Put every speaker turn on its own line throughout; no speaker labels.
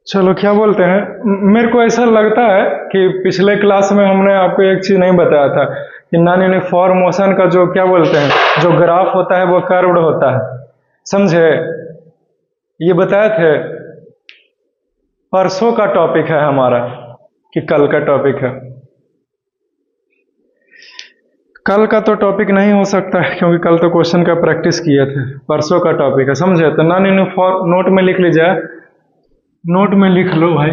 चलो क्या बोलते हैं, मेरे को ऐसा लगता है कि पिछले क्लास में हमने आपको एक चीज नहीं बताया था कि नॉन यूनिफॉर्म मोशन का जो क्या बोलते हैं जो ग्राफ होता है वो कर्व्ड होता है। समझे? ये बताए थे। परसों का टॉपिक है हमारा कि कल का टॉपिक है। कल का तो टॉपिक नहीं हो सकता है क्योंकि कल तो क्वेश्चन का प्रैक्टिस किए थे। परसों का टॉपिक है, समझे? तो नॉन यूनिफॉर्म नोट में लिख लीजिए, नोट में लिख लो भाई।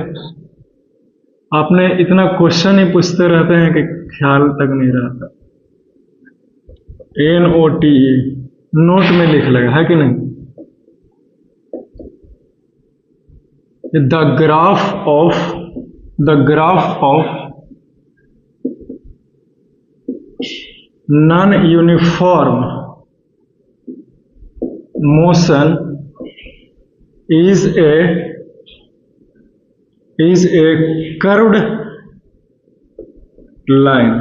आपने इतना क्वेश्चन ही पूछते रहते हैं कि ख्याल तक नहीं रहता। NOTE नोट में लिख लेगा, है कि नहीं? The graph of non uniform motion is a curved line.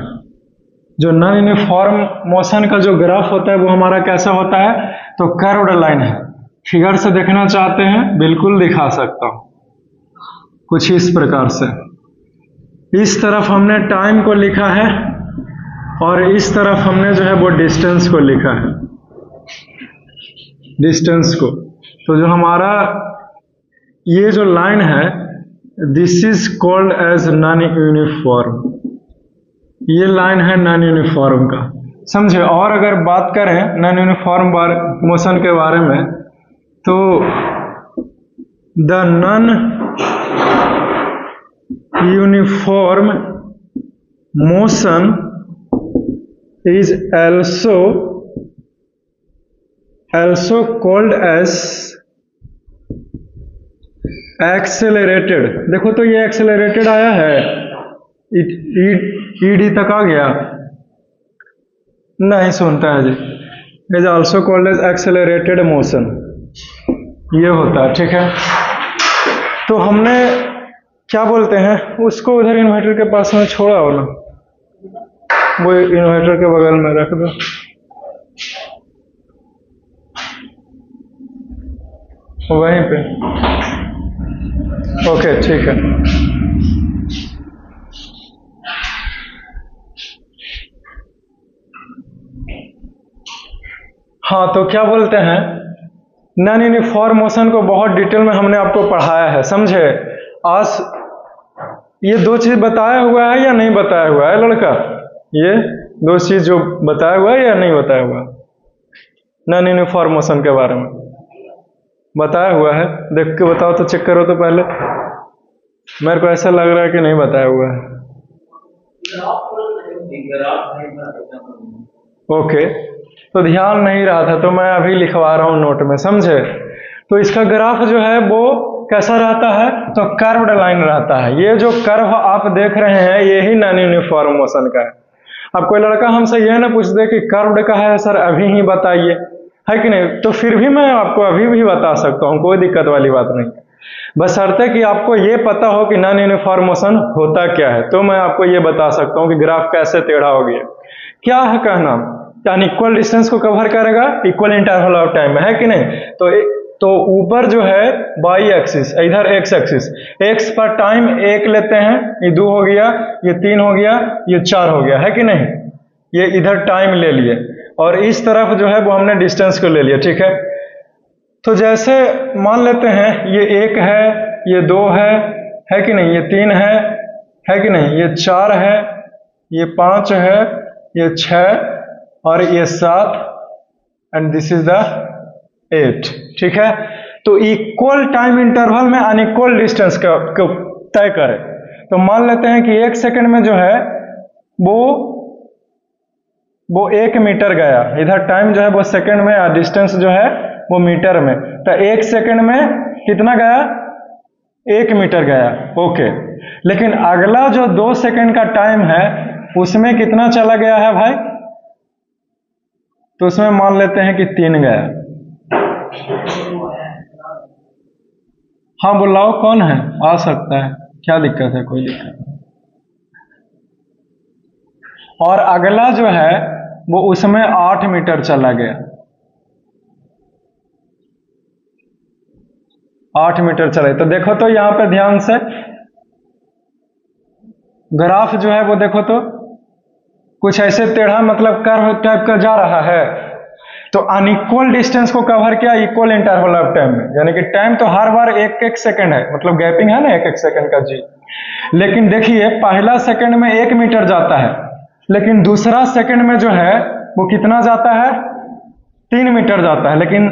जो नॉन यूनिफॉर्म मोशन का जो ग्राफ होता है वो हमारा कैसा होता है? तो कर्व्ड लाइन है। फिगर से देखना चाहते हैं? बिल्कुल दिखा सकता हूं, कुछ इस प्रकार से। इस तरफ हमने टाइम को लिखा है और इस तरफ हमने जो है वो डिस्टेंस को लिखा है, डिस्टेंस को। तो जो हमारा ये जो लाइन है, this is called as non uniform. ये लाइन है नॉन यूनिफॉर्म का, समझे? और अगर बात करें नॉन यूनिफॉर्म मोशन के बारे में, तो the non uniform motion is also called as accelerated। देखो तो ये accelerated आया है, ED तक आ गया, नहीं सुनता है जी। is also called as accelerated motion, ये होता है, ठीक है। तो हमने क्या बोलते हैं उसको, उधर इन्वर्टर के पास में छोड़ा हो ना, वो इन्वर्टर के बगल में रख दो। वहीं पे, ओके ठीक है। हाँ, तो क्या बोलते हैं, नॉन यूनिफॉर्म मोशन को बहुत डिटेल में हमने आपको पढ़ाया है, समझे? आज ये दो चीज बताया हुआ है या नहीं बताया हुआ है लड़का? ये दो चीज जो बताया हुआ है या नहीं बताया हुआ? नॉन यूनिफॉर्म मोशन के बारे में बताया हुआ है? देख के बताओ तो, चेक करो तो पहले। मेरे को ऐसा लग रहा है कि नहीं बताया हुआ है। ओके, तो ध्यान नहीं रहा था तो मैं अभी लिखवा रहा हूं नोट में, समझे? तो इसका ग्राफ जो है वो कैसा रहता है? तो कर्व्ड लाइन रहता है। ये जो कर्व आप देख रहे हैं यही नॉन यूनिफॉर्म मोशन का है। अब कोई लड़का हमसे यह ना पूछ दे कि कर्व्ड का है सर अभी ही बताइए, है कि नहीं? तो फिर भी मैं आपको अभी भी बता सकता हूं, कोई दिक्कत वाली बात नहीं है। बशर्ते कि आपको ये पता हो कि नॉन यूनिफॉर्म मोशन होता क्या है, तो मैं आपको ये बता सकता हूं कि ग्राफ कैसे टेढ़ा हो गया। क्या है कहना? अनइक्वल डिस्टेंस को कवर करेगा इक्वल इंटरवल ऑफ टाइम में, है कि नहीं? तो ऊपर जो है वाई एक्सिस, इधर एक्स एक्सिस, एक्स पर टाइम एक लेते हैं, ये 2 हो गया, ये 3 हो गया, ये 4 हो गया, है कि नहीं? ये इधर टाइम ले लिए और इस तरफ जो है वो हमने डिस्टेंस को ले लिया, ठीक है। तो जैसे मान लेते हैं ये 1 है, ये 2 है कि नहीं? ये 3 है कि नहीं? ये 4 है, ये 5 है, ये 6 और ये 7 एंड दिस इज द 8, ठीक है। तो इक्वल टाइम इंटरवल में अनइक्वल डिस्टेंस को तय करें। तो मान लेते हैं कि 1 सेकंड में जो है वो 1 मीटर गया, इधर टाइम जो है वो सेकंड में और डिस्टेंस जो है वो मीटर में। तो 1 सेकंड में कितना गया? 1 मीटर गया, ओके। लेकिन अगला जो 2 सेकंड का टाइम है उसमें कितना चला गया है भाई? तो उसमें मान लेते हैं कि 3 गया। हाँ बुलाओ, कौन है? आ सकता है, क्या दिक्कत है? कोई दिक्कत नहीं। और अगला जो है वो उसमें 8 मीटर चला गया। 8 मीटर चले। तो देखो तो यहाँ पे ध्यान से ग्राफ जो है वो देखो तो कुछ ऐसे टेढ़ा मतलब कर्व टाइप का जा रहा है। तो अनइक्वल डिस्टेंस को कवर किया इक्वल इंटरवल ऑफ टाइम में, यानी कि टाइम तो हर बार 1-1 सेकंड है, मतलब गैपिंग है ना 1-1 सेकंड का जी। लेकिन देखिए पहला सेकंड में 1 मीटर जाता है, लेकिन दूसरा सेकंड में जो है वो कितना जाता है, 3 मीटर जाता है। लेकिन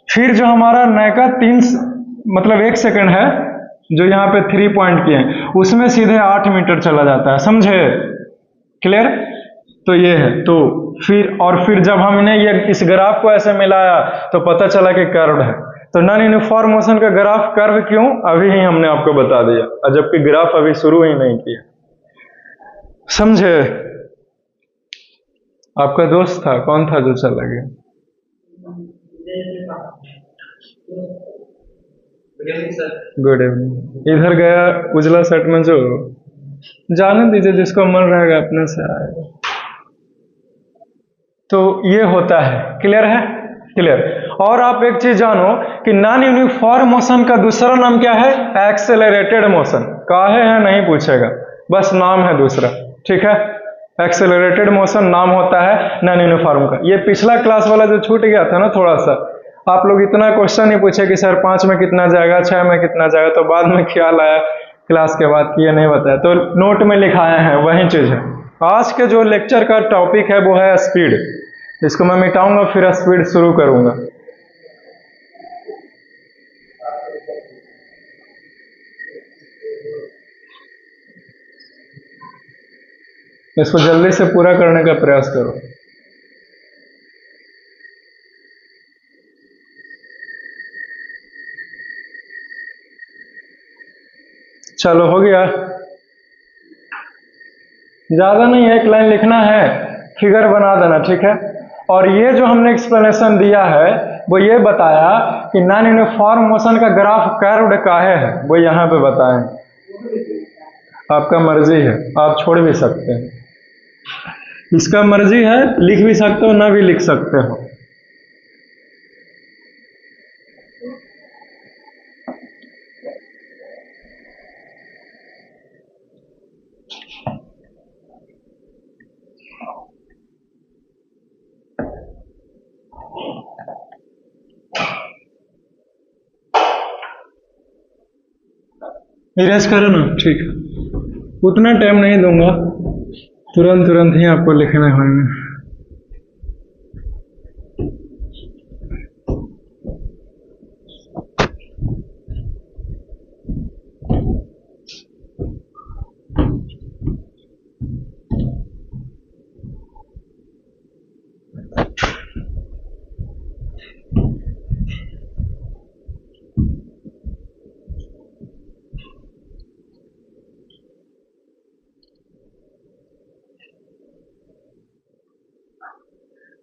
फिर जो हमारा नयका 3 मतलब 1 सेकंड है जो यहाँ पे 3 पॉइंट किए हैं, उसमें सीधे 8 मीटर चला जाता है, समझे? क्लियर? तो ये है। तो फिर जब हमने ये इस ग्राफ को ऐसे मिलाया तो पता चला कि कर्व है। तो नॉन यूनिफॉर्म मोशन का ग्राफ कर्व क्यों, अभी ही हमने आपको बता दिया, जबकि ग्राफ अभी शुरू ही नहीं किया, समझे? आपका दोस्त था, कौन था जो चला गया? Good evening. इधर गया उजला शर्ट में, जो जाने दीजिए, जिसको मन रहेगा अपने से आएगा। तो ये होता है। क्लियर है? क्लियर। और आप एक चीज जानो कि नॉन यूनिफॉर्म मोशन का दूसरा नाम क्या है? Accelerated motion. काहे है नहीं पूछेगा, बस नाम है दूसरा, ठीक है? एक्सेलरेटेड मोशन नाम होता है नॉन यूनिफॉर्म का। ये पिछला क्लास वाला जो छूट गया था ना थोड़ा सा, आप लोग इतना क्वेश्चन नहीं पूछे कि सर 5 में कितना जाएगा, 6 में कितना जाएगा, तो बाद में ख्याल आया क्लास के बाद कि ये नहीं बताया, तो नोट में लिखाए हैं, वही चीज है। आज के जो लेक्चर का टॉपिक है वो है स्पीड। इसको मैं मिटाऊंगा फिर स्पीड शुरू करूंगा। इसको जल्दी से पूरा करने का प्रयास करो। चलो हो गया, ज्यादा नहीं, एक लाइन लिखना है, फिगर बना देना, ठीक है? और ये जो हमने एक्सप्लेनेशन दिया है वो ये बताया कि नॉन यूनिफॉर्म मोशन का ग्राफ कर्व्ड काहे है, वो यहाँ पे बताएं। आपका मर्जी है, आप छोड़ भी सकते हैं, इसका मर्जी है, लिख भी सकते हो ना भी लिख सकते हो। इरेज करो ना, ठीक है? उतना टाइम नहीं दूंगा, तुरंत ही आपको लिखना है।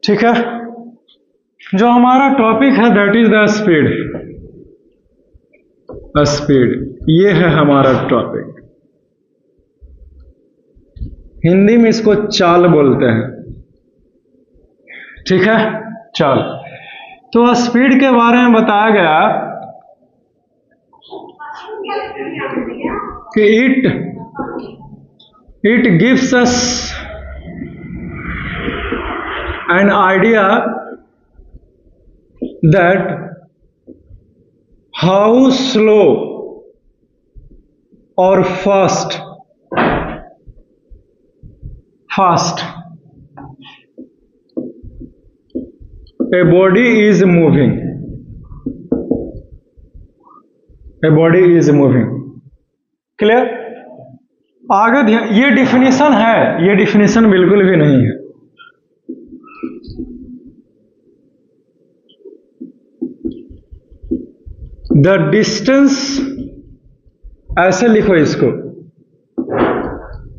ठीक है, जो हमारा टॉपिक है that is the speed. Speed, ये है हमारा टॉपिक। हिंदी में इसको चाल बोलते हैं, ठीक है? चाल। तो स्पीड के बारे में बताया गया कि it gives us an idea that how slow or fast a body is moving. Clear? आगे ध्यान, ये डिफिनीशन है, ये डिफिनीशन बिल्कुल भी नहीं है। द डिस्टेंस, ऐसे लिखो इसको,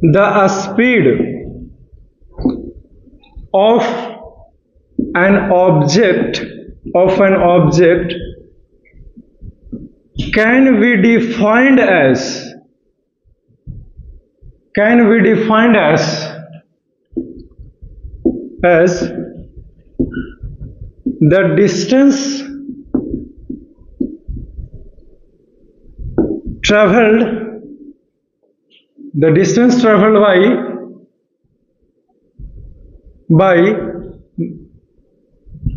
the speed of an object can be defined as the distance traveled, the distance traveled by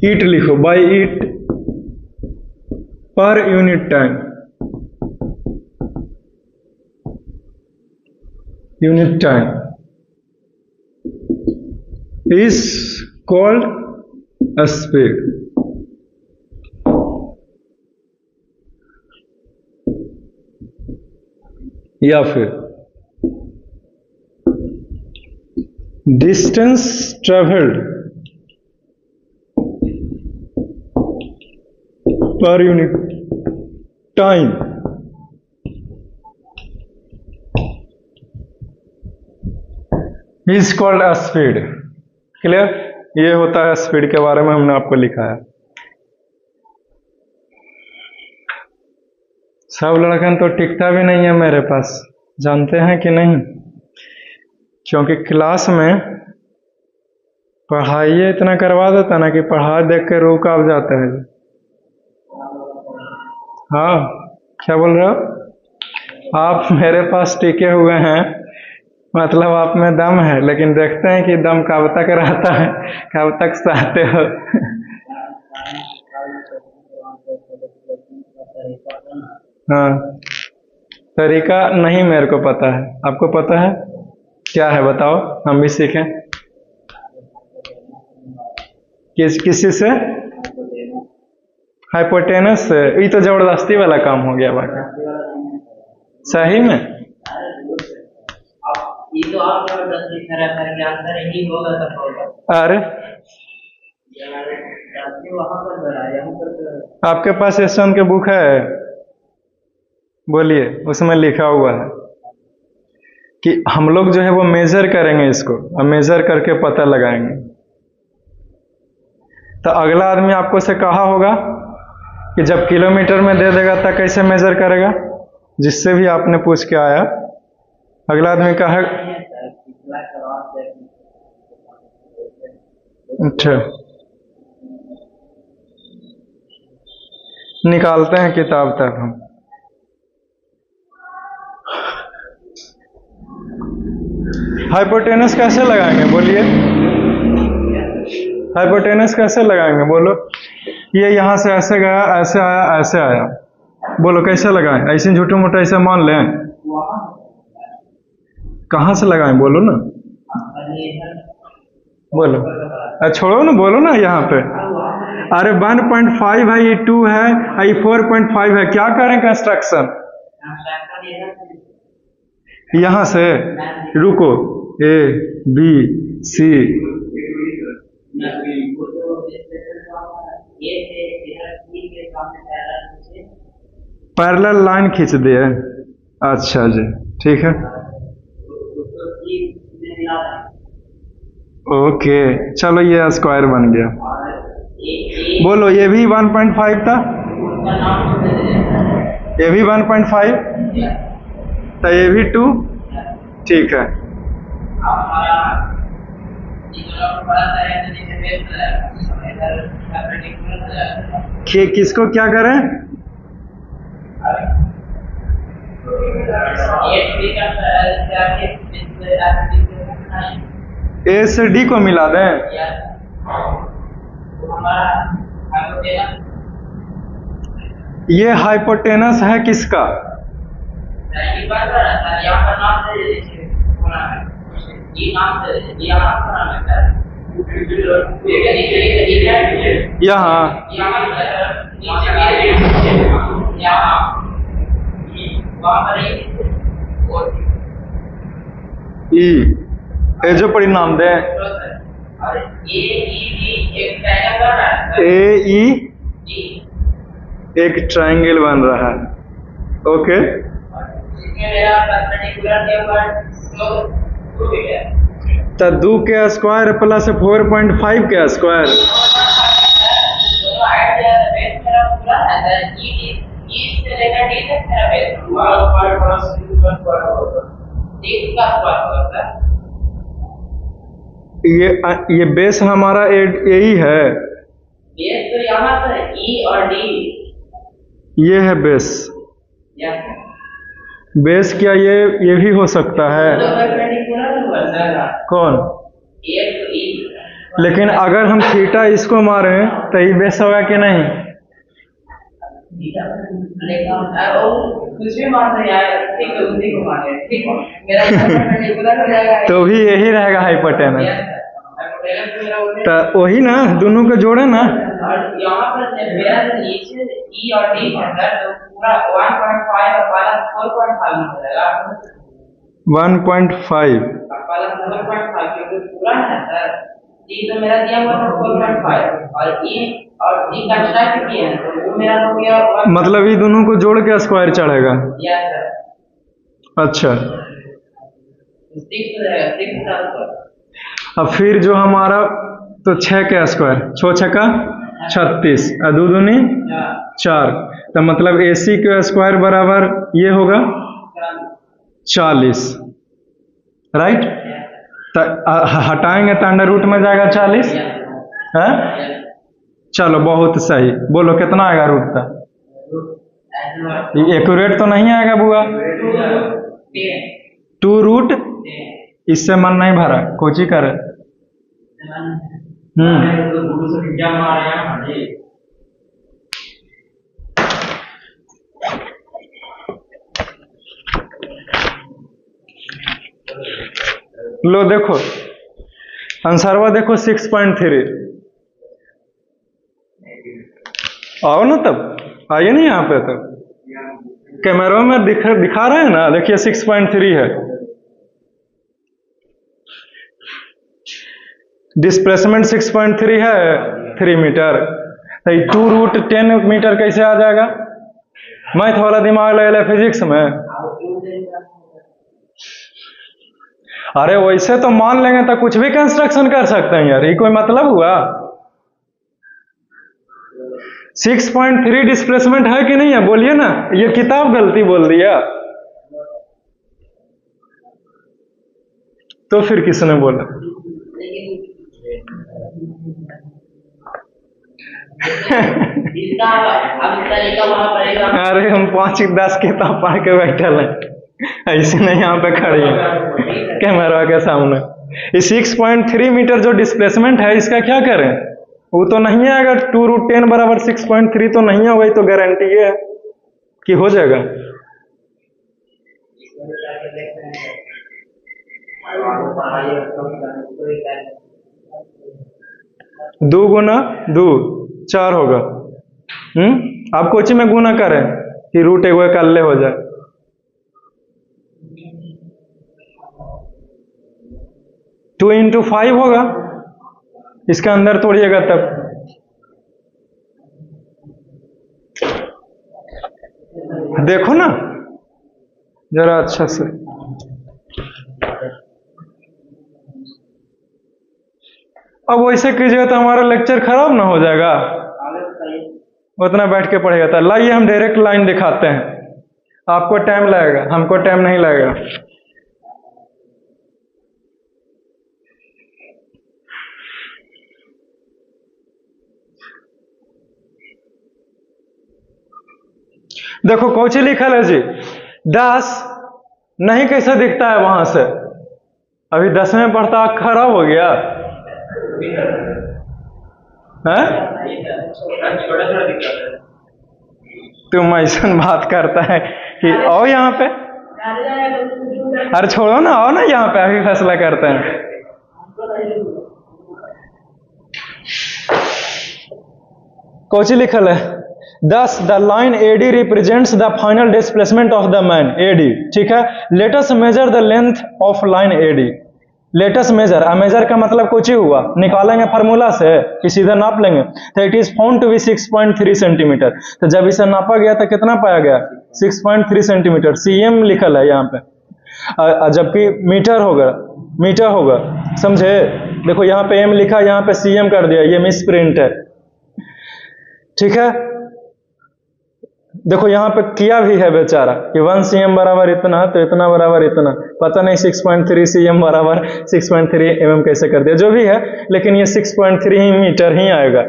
it लिखो, by it per unit time, is called a speed. या फिर डिस्टेंस ट्रेवल्ड पर unit time is called a speed. Clear? ये होता है speed के बारे में हमने आपको लिखा है। सब लड़कन तो टिकता भी नहीं है मेरे पास, जानते हैं कि नहीं? क्योंकि क्लास में पढ़ाई इतना करवा देता ना कि पढ़ा देख के रूह कांप जाता है। हाँ, क्या बोल रहे हो? आप मेरे पास टिके हुए हैं, मतलब आप में दम है, लेकिन देखते हैं कि दम कब तक रहता है, कब तक सहते हो। हाँ, तरीका नहीं मेरे को पता है, आपको पता है? क्या है बताओ, हम भी सीखें। किसी से? हाइपोटेनस से? ये तो जबरदस्ती वाला काम हो गया बाकी। सही में?
ये तो आप जबरदस्ती खड़ा करके आंसर ही होगा तब होगा।
अरे
वहां पर बनाया,
आपके पास एशन के बुक है? बोलिए, उसमें लिखा हुआ है कि हम लोग जो है वो मेजर करेंगे इसको, और मेजर करके पता लगाएंगे। तो अगला आदमी आपको से कहा होगा कि जब किलोमीटर में दे देगा तब कैसे मेजर करेगा, जिससे भी आपने पूछ के आया। अगला आदमी कहा, अच्छा निकालते हैं किताब तक हम। हाइपोटेनस कैसे लगाएंगे बोलिए? हाइपोटेनस कैसे लगाएंगे बोलो? ये यहां से ऐसे गया, ऐसे आया, ऐसे आया, बोलो कैसे लगाएं? ऐसे झूठे मोटे ऐसे मान लें? कहां से लगाएं बोलो ना, बोलो। छोड़ो ना, बोलो ना यहाँ पे। अरे 1.5 है, ये 2 है, ये 4.5 है, क्या करें कंस्ट्रक्शन? यहां से रुको, A B C, parallel line खींच दिए। अच्छा जी, ठीक है, ओके, चलो ये स्क्वायर बन गया। बोलो, ये भी 1.5 था, ये भी 1.5, तो ये भी 2, ठीक है। किसको क्या करें? ए से डी को मिला दें। ये हाइपोटेनस है किसका? यहाँ ई, ये जो परिणाम दे ए ई, एक ट्रायंगल बन रहा है। ओके, तो 2 के स्क्वायर प्लस 4.5 के स्क्वायर, ये बेस हमारा यही है,
बेस तो यहाँ पर ई और डी,
ये है बेस। बेस क्या ये भी हो सकता है।
तो perpendicular हुआ सर।
कौन?
एक तो ई।
लेकिन अगर हम थीटा इसको मारें तो ये बेस होगा कि नहीं?
लेकिन कुछ भी मान यार, ठीक है उसी को मारे, ठीक है मेरा perpendicular हो जाएगा
तो भी यही रहेगा हाइपोटेनस। तो वही ना, दोनों को जोड़े ना।
और यहाँ पर मेरा नीचे ई और डी है सर, तो पूरा 1.5 और वाला 4.5 हो जाएगा।
1.5
वाला 4.5 क्योंकि पूरा है सर। ई तो मेरा दिया हुआ था 4.5 और ई और डी का स्ट्राइक किया है, तो वो मेरा हो गया 1।
मतलब ये दोनों को जोड़ के स्क्वायर चढ़ेगा।
Yes sir.
अच्छा,
6 हो जाएगा, 6 का।
अब फिर जो हमारा तो 6 का स्क्वायर, 6 छक्का 36 और 2 दूनी 4, तो मतलब AC का स्क्वायर बराबर ये होगा 40, राइट। तो हटाएंगे तो अंडर रूट में जाएगा 40 है। चलो बहुत सही, बोलो कितना आएगा रूट का? एक्यूरेट तो नहीं आएगा बुआ। 2 रूट, इससे मन नहीं भरा, कोची करे। लो देखो आंसरवा देखो 6.3। आओ ना, तब आइए नहीं यहाँ पे, तब कैमरा में दिखा रहे हैं ना, देखिए 6.3 है। डिस्प्लेसमेंट 6.3 है, 3 मीटर। तो 2 रूट 10 मीटर कैसे आ जाएगा? मैथ वाला दिमाग लगा फिजिक्स में। अरे वैसे तो मान लेंगे तो कुछ भी कंस्ट्रक्शन कर सकते हैं यार, ये कोई मतलब हुआ? 6.3 डिस्प्लेसमेंट है कि नहीं है, बोलिए ना। ये किताब गलती बोल दिया तो फिर किसने बोला? अरे हम 5-10 किताब पढ़ के बैठे हैं, ऐसे नहीं यहाँ पे खड़े हैं कैमरा के सामने। ये 6.3 मीटर जो डिस्प्लेसमेंट है, इसका क्या करें? वो तो नहीं आएगा। 2 रूट 10 बराबर 6.3 तो नहीं होगा, तो गारंटी ये है कि हो जाएगा। दो गुना 2 4 होगा। आप कोची में गुना करें कि रूट एक कल्ले हो जाए। 2 into 5 होगा, इसका अंदर तोड़िएगा तब। देखो ना जरा अच्छा से। अब वैसे कीजिएगा तो हमारा लेक्चर खराब ना हो जाएगा, उतना बैठ के पढ़ेगा। तो लाइए हम डायरेक्ट लाइन दिखाते हैं, आपको टाइम लगेगा, हमको टाइम नहीं लगेगा। देखो कौची लिखल है जी, 10 नहीं कैसे दिखता है वहां से? अभी 10 में पढ़ता खराब हो गया है? तुम ऐसा बात करता है कि आओ यहाँ पे। अरे छोड़ो ना, आओ ना यहाँ पे, अभी फैसला करते हैं। कौची लिखल है? 10 the line AD represents the final displacement of the man AD। ठीक है, let us measure the length of line AD। Let us measure, measure का मतलब कुछ ही हुआ, निकालेंगे फार्मूला से कि सीधा नाप लेंगे। तो it is found to be 6.3 centimetre. तो जब इसे नापा गया तो कितना पाया गया? 6.3 सेंटीमीटर। CM लिखल है यहाँ पे, जबकि मीटर होगा, समझे? देखो यहाँ पे M लिखा, यहाँ पे CM कर दिया, ये मिस प्रिंट है। ठीक है, देखो यहाँ पे किया भी है बेचारा कि 1 cm बराबर इतना, तो इतना बराबर इतना, पता नहीं 6.3 cm बराबर 6.3 mm कैसे कर दिया, जो भी है, लेकिन ये 6.3 मीटर ही आएगा,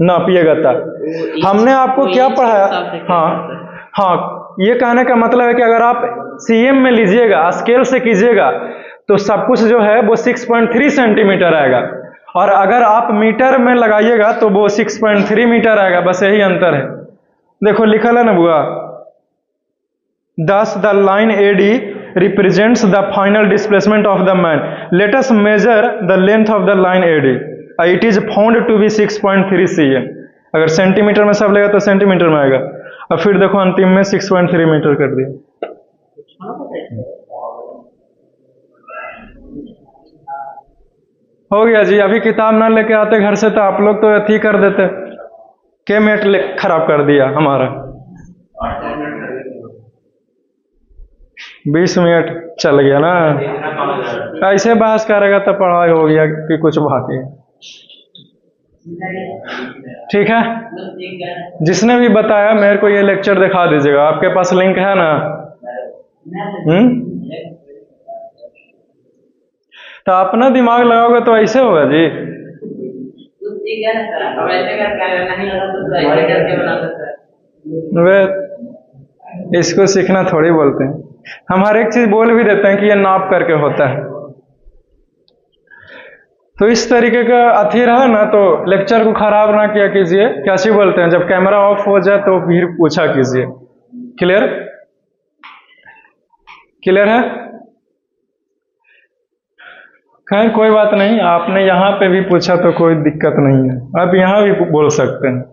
नापिएगा तब। हमने आपको क्या पढ़ाया? हाँ, हाँ, ये कहने का मतलब है कि अगर आप cm में लीजिएगा, स्केल से कीजिएगा, तो सब कुछ जो है वो 6.3 सेंटीमीटर आएगा, और अगर आप मीटर में लगाइएगा तो वो 6.3 मीटर आएगा। बस यही अंतर है। देखो लिखल है ना बुआ, thus the line AD represents the final displacement of the man. Let us measure the length of the line AD. It is found to be 6.3 cm. अगर सेंटीमीटर में सब लेगा तो सेंटीमीटर में आएगा, और फिर देखो अंतिम में 6.3 मीटर कर दिया। हो गया जी। अभी किताब ना लेके आते घर से तो आप लोग तो अथी कर देते, के मिनट खराब कर दिया हमारा। 20 मिनट चल गया ना। ऐसे बहस करेगा तो पढ़ाई हो गया कि कुछ बाकी है। ठीक है, जिसने भी बताया मेरे को ये लेक्चर दिखा दीजिएगा, आपके पास लिंक है ना? तो अपना दिमाग लगाओगे तो ऐसे होगा जी। वे इसको सीखना थोड़ी बोलते हैं, हम हर एक चीज बोल भी देते हैं कि ये नाप करके होता है। तो इस तरीके का अथी रहा ना तो लेक्चर को खराब ना किया कीजिए। कैसे बोलते हैं, जब कैमरा ऑफ हो जाए तो फिर पूछा कीजिए। क्लियर? क्लियर है? खैर कोई बात नहीं, आपने यहाँ पे भी पूछा तो कोई दिक्कत नहीं है, आप यहाँ भी बोल सकते हैं,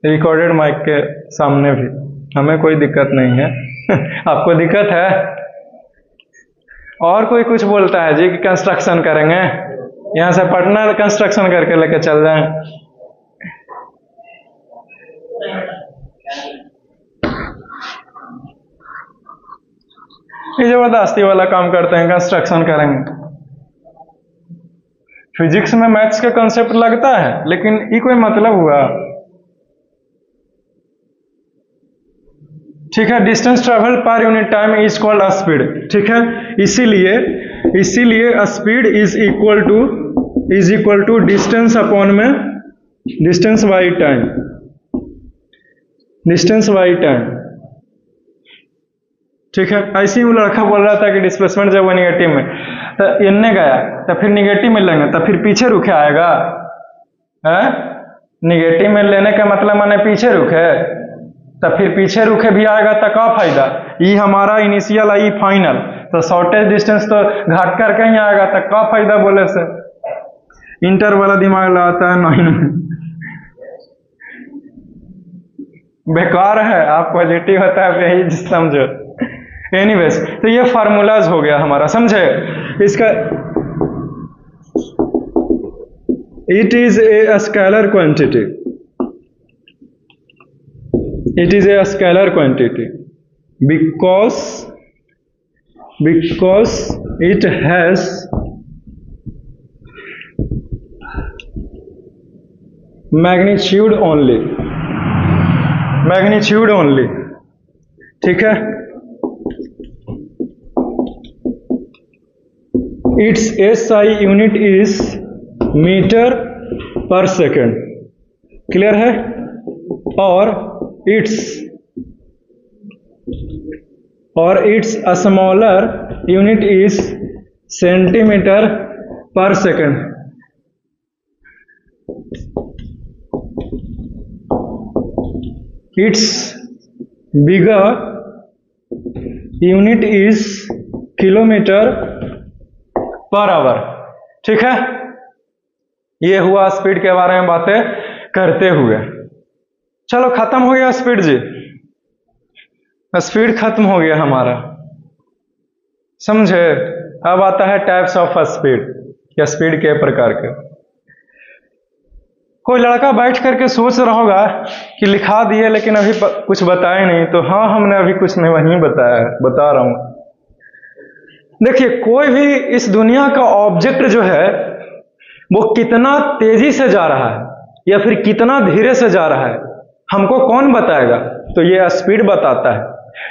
रिकॉर्डेड माइक के सामने भी, हमें कोई दिक्कत नहीं है। आपको दिक्कत है? और कोई कुछ बोलता है जी कि कंस्ट्रक्शन करेंगे, यहाँ से पटना कंस्ट्रक्शन करके लेके चल जाएं। ये जबरदस्ती वाला काम करते हैं, कंस्ट्रक्शन करेंगे। फिजिक्स में मैथ्स का कंसेप्ट लगता है, लेकिन ये कोई मतलब हुआ? ठीक है, distance travel per unit time is called speed. ठीक है, इसीलिए speed is equal to distance upon में distance by time, distance by time. ठीक है, ऐसे ही वो लड़का बोल रहा था कि डिस्प्लेसमेंट जब वो निगेटिव में तो इनने गया तो फिर निगेटिव में लेंगे तो फिर पीछे रुके आएगा है? निगेटिव में लेने का मतलब माने पीछे रुके, तो फिर पीछे रुके भी आएगा तो क्या फायदा? ये हमारा इनिशियल है, ये फाइनल, तो शॉर्टेज डिस्टेंस तो घट करके ही आएगा, तो क्या फायदा बोले से? इंटर वाला दिमाग लगाता है नहीं, बेकार है। आप पॉजिटिव होता है यही समझो। एनीवेज, तो ये फार्मूलाज हो गया हमारा, समझे? इसका it is a scalar quantity, it is a scalar quantity because it has magnitude only। ठीक है, its SI unit is metre per second. Clear है? और its smaller unit is centimeter per second। its bigger unit is kilometer per hour। ठीक है, ये हुआ speed के बारे में बातें करते हुए। चलो खत्म हो गया स्पीड जी, स्पीड खत्म हो गया हमारा, समझे? अब आता है टाइप्स ऑफ स्पीड, या स्पीड के प्रकार के। कोई लड़का बैठ करके सोच रहा होगा कि लिखा दिए लेकिन अभी कुछ बताए नहीं, तो हाँ हमने अभी कुछ नहीं बताया है, बता रहा हूं। देखिए, कोई भी इस दुनिया का ऑब्जेक्ट जो है वो कितना तेजी से जा रहा है या फिर कितना धीरे से जा रहा है, हमको कौन बताएगा? तो ये स्पीड बताता है।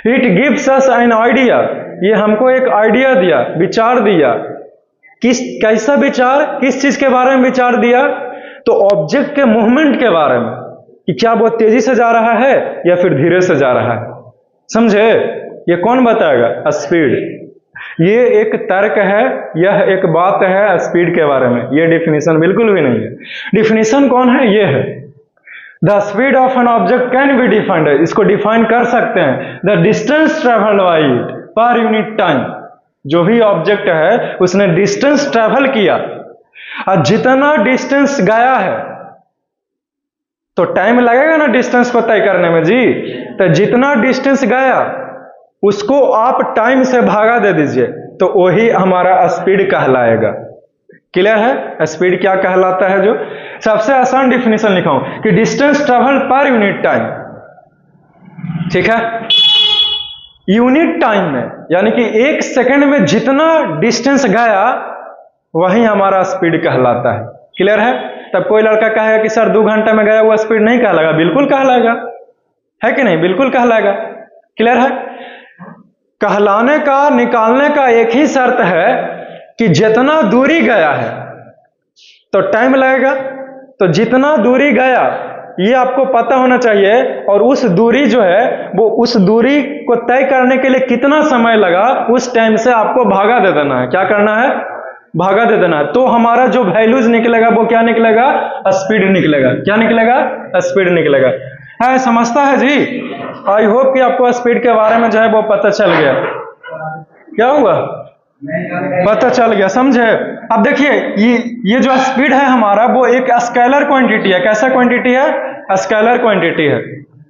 It gives us an idea, ये हमको एक आइडिया दिया, विचार दिया। कैसा विचार? किस चीज के बारे में विचार दिया? तो ऑब्जेक्ट के मूवमेंट के बारे में, कि क्या वो तेजी से जा रहा है या फिर धीरे से जा रहा है। समझे? ये कौन बताएगा? स्पीड। ये एक तर्क है, यह एक बात है स्पीड के बारे में, ये डिफिनीशन बिल्कुल भी नहीं है। डिफिनीशन कौन है? ये है the speed of an object can be defined, इसको डिफाइन कर सकते हैं the distance travelled by it पर यूनिट टाइम। जो भी ऑब्जेक्ट है उसने डिस्टेंस ट्रेवल किया और जितना डिस्टेंस गया है तो टाइम लगेगा ना डिस्टेंस को तय करने में जी। तो जितना डिस्टेंस गया उसको आप टाइम से भागा दे दीजिए तो वही हमारा स्पीड कहलाएगा। क्लियर है? स्पीड क्या कहलाता है? जो सबसे आसान डिफिनीशन लिखा हूं कि distance travel per unit time. ठीक है? यूनिट टाइम में यानी कि 1 सेकंड में जितना डिस्टेंस गया वही हमारा स्पीड कहलाता है। क्लियर है? तब कोई लड़का कहेगा कि सर 2 घंटे में गया हुआ स्पीड नहीं कहलाएगा। बिल्कुल कहलाएगा, है कि नहीं? बिल्कुल कहलाएगा। क्लियर है? कहलाने का, निकालने का एक ही शर्त है कि जितना दूरी गया है तो टाइम लगेगा। तो जितना दूरी गया ये आपको पता होना चाहिए, और उस दूरी जो है वो उस दूरी को तय करने के लिए कितना समय लगा उस टाइम से आपको भागा दे देना है। क्या करना है? भागा दे देना है। तो हमारा जो वैल्यूज निकलेगा वो क्या निकलेगा? स्पीड निकलेगा। क्या निकलेगा? स्पीड निकलेगा। है, समझता है जी? आई होप कि आपको स्पीड के बारे में जो है वो पता चल गया। क्या हुआ? पता चल गया, समझे? अब देखिए ये जो स्पीड है हमारा वो एक स्केलर क्वांटिटी है। कैसा क्वांटिटी है? स्केलर क्वांटिटी है।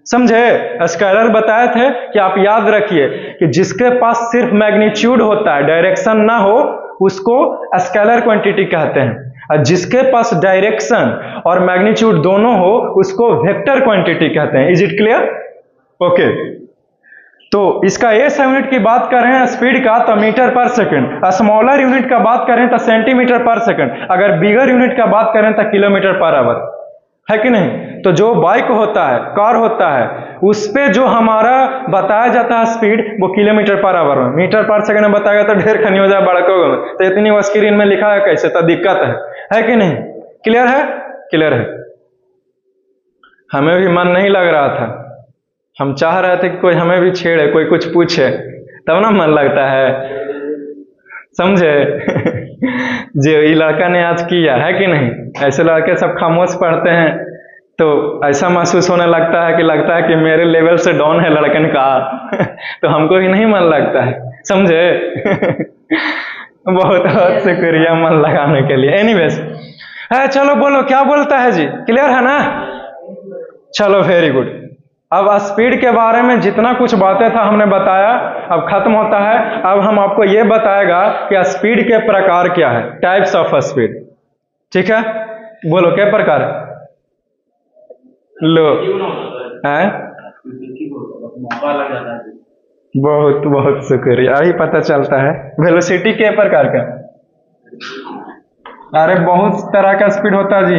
समझे? स्केलर बताए थे कि आप याद रखिए कि जिसके पास सिर्फ मैग्नीट्यूड होता है, डायरेक्शन ना हो, उसको स्केलर क्वांटिटी कहते हैं। और जिसके पास डायरेक्शन और मैग्नीट्यूड दोनों हो उसको वेक्टर क्वांटिटी कहते हैं। Is it clear? ओके। तो इसका एस यूनिट की बात करें स्पीड का तो मीटर पर सेकंड, स्मॉलर यूनिट का बात करें तो सेंटीमीटर पर सेकंड, अगर बिगर यूनिट का बात करें तो किलोमीटर पर आवर, है कि नहीं? तो जो बाइक होता है, कार होता है, उस पे जो हमारा बताया जाता है स्पीड वो किलोमीटर पर आवर में, मीटर पर सेकंड में बताया तो ढेर खनी हो जाए बड़कों में, तो इतनी वो स्क्रीन में लिखा है कैसे? तो दिक्कत है कि नहीं? क्लियर है? क्लियर है। हमें भी मन नहीं लग रहा था, हम चाह रहे थे कि कोई हमें भी छेड़े, कोई कुछ पूछे, तब ना मन लगता है। समझे? जो ये लड़का ने आज किया है कि नहीं? ऐसे लड़के सब खामोश पढ़ते हैं तो ऐसा महसूस होने लगता है कि मेरे लेवल से डाउन है लड़कन का तो हमको भी नहीं मन लगता है। समझे? बहुत बहुत शुक्रिया मन लगाने के लिए। एनीवेज है, चलो बोलो क्या बोलता है जी? क्लियर है ना? चलो वेरी गुड। अब स्पीड के बारे में जितना कुछ बातें था हमने बताया, अब खत्म होता है। अब हम आपको ये बताएगा कि स्पीड के प्रकार क्या है, टाइप्स ऑफ स्पीड। ठीक है? बोलो क्या प्रकार है? लो है, बहुत बहुत शुक्रिया, अभी पता चलता है। वेलोसिटी के प्रकार का? अरे बहुत तरह का स्पीड होता है जी।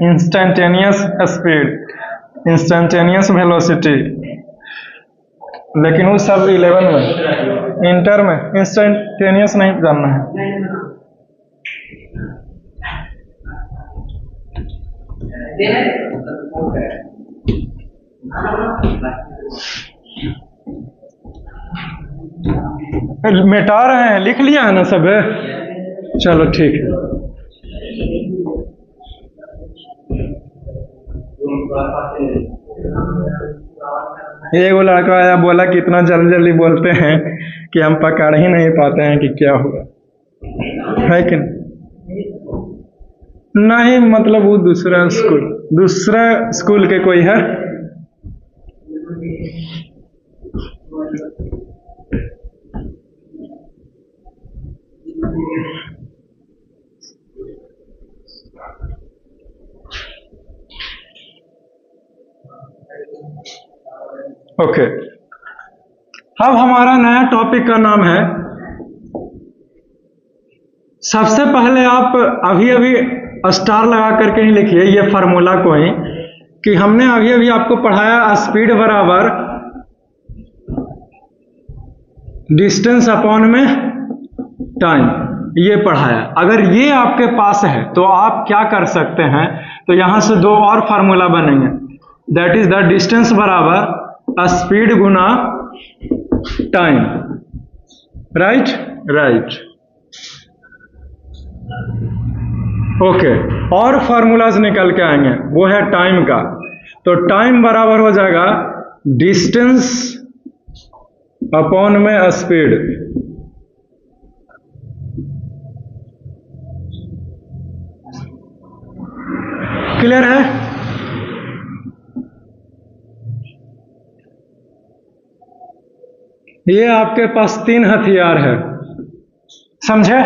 इंस्टेंटेनियस स्पीड, इंस्टेंटेनियस वेलोसिटी, लेकिन वो सब 11 में, इंटर में इंस्टेंटेनियस नहीं जानना है। मिटा रहे हैं, लिख लिया है ना सब? चलो ठीक है। एगो लड़का आया, बोला कि इतना जल्दी जल्दी बोलते हैं कि हम पकड़ ही नहीं पाते हैं कि क्या हुआ, है कि नहीं? मतलब वो दूसरा स्कूल के कोई है। ओके, अब हमारा नया टॉपिक का नाम है, सबसे पहले आप अभी स्टार लगा करके ही लिखिए ये फार्मूला को ही, कि हमने अभी आपको पढ़ाया स्पीड बराबर डिस्टेंस अपॉन में टाइम, ये पढ़ाया। अगर ये आपके पास है तो आप क्या कर सकते हैं? तो यहां से 2 और फार्मूला बनेंगे, दैट इज द डिस्टेंस बराबर स्पीड गुना टाइम, राइट राइट। ओके, और फार्मूलाज निकल के आएंगे, वो है टाइम का। तो टाइम बराबर हो जाएगा डिस्टेंस अपॉन में स्पीड। क्लियर है? ये आपके पास 3 हथियार है, समझे?